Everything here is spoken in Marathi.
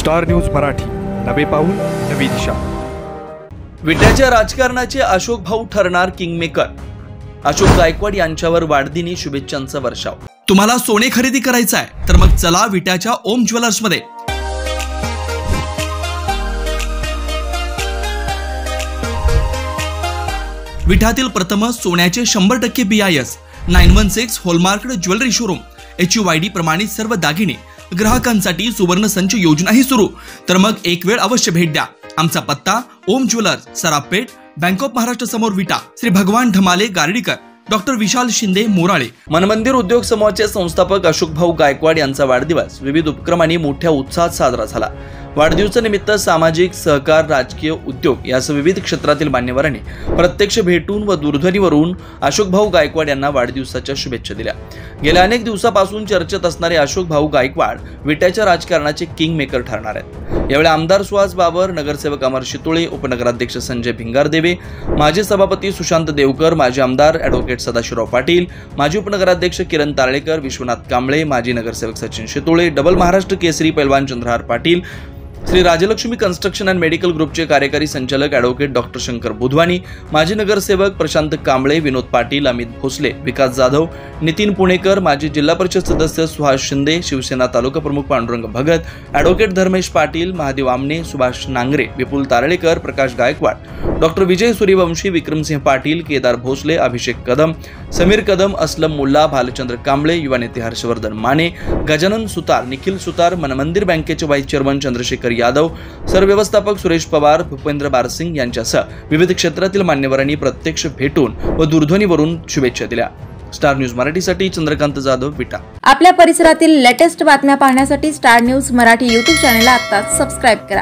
स्टार न्यूज मराठी, नवे पाऊल नवी दिशा। विट्याच्या राजकारणाचे अशोक भाऊ ठरणार किंगमेकर। अशोक गायकवाड यांच्यावर वाढदिनी शुभेच्छांचा वर्षाव। तुम्हाला सोने खरेदी करायचं आहे तर मग चला विट्याच्या ओम ज्वेलर्स मध्ये। विट्यातील प्रथम सोन्याचे 100% BIS 916 hallmark jewellery showroom, HUID प्रमाणित सर्व दागिने ग्राहकांसाठी सुवर्ण संच योजनाही सुरू। तर मग एक वेळ अवश्य भेट द्या। आमचा पत्ता ओम ज्वेलर्स, सराफपेठ, बँक ऑफ महाराष्ट्र समोर विटा, श्री भगवान ढमाले गार्डीकर, डॉक्टर विशाल शिंदे मोराळे। मनमंदिर उद्योग समूहाचे संस्थापक अशोक भाऊ गायकवाड यांचा वाढदिवस विविध उपक्रमांनी मोठ्या उत्साहात साजरा झाला। वाढदिवसानिमित्त सामाजिक, सहकार, राजकीय, उद्योग यासह विविध क्षेत्रातील मान्यवरांनी प्रत्यक्ष भेटून व दूरध्वनीवरून अशोक भाऊ गायकवाड यांना वाढदिवसाच्या शुभेच्छा दिल्या। गेल्या अनेक दिवसापासून चर्चेत असणारे अशोक भाऊ गायकवाड विट्याच्या राजकारणाचे किंग मेकर ठरणार आहेत। यावेळी आमदार सुहास बाबर, नगरसेवक अमर शितोळे, उपनगराध्यक्ष संजय भिंगारदेवे, माजी सभापती सुशांत देवकर, माजी आमदार ॲडव्होकेट सदाशिवराव पाटील, माजी उपनगराध्यक्ष किरण तारळेकर, विश्वनाथ कांबळे, माजी नगरसेवक सचिन शितोळे, डबल महाराष्ट्र केसरी पैलवान Chandrahar Patil, Shri Rajlakshmi construction and medical ग्रुपचे कार्यकारी संचालक ॲडव्होकेट डॉक्टर शंकर बुधवानी, माजी नगरसेवक प्रशांत कांबळे, विनोद पाटील, अमित भोसले, विकास जाधव, नितीन पुणेकर, माजी जिल्हा परिषद सदस्य सुहास शिंदे, शिवसेना तालुका प्रमुख पांडुरंग भगत, ॲडव्होकेट धर्मेश पाटील, महादेव आमने, सुभाष नांगरे, विपुल तारळेकर, प्रकाश गायकवाड, डॉक्टर विजय सूर्यवंशी, विक्रमसिंह पाटील, केदार भोसले, अभिषेक कदम, समीर कदम, असलम मुल्ला, भालचंद्र कांबळे, युवा नेते हर्षवर्धन माने, गजानन सुतार, निखिल सुतार, मनमंदिर बँकेचे व्हाईस चेअरमन चंद्रशेखर यादव, सरव्यवस्थापक सुरेश पवार, भूपेंद्र बारसिंग यांच्यासह विविध क्षेत्रातील मान्यवरांनी प्रत्यक्ष भेटून व दूरध्वनीवरून शुभेच्छा दिल्या। स्टार न्यूज मराठीसाठी चंद्रकांत जाधव, विटा। आपल्या परिसरातील लेटेस्ट बातम्या पाहण्यासाठी स्टार न्यूज मराठी YouTube चॅनलला आत्ताच सबस्क्राइब करा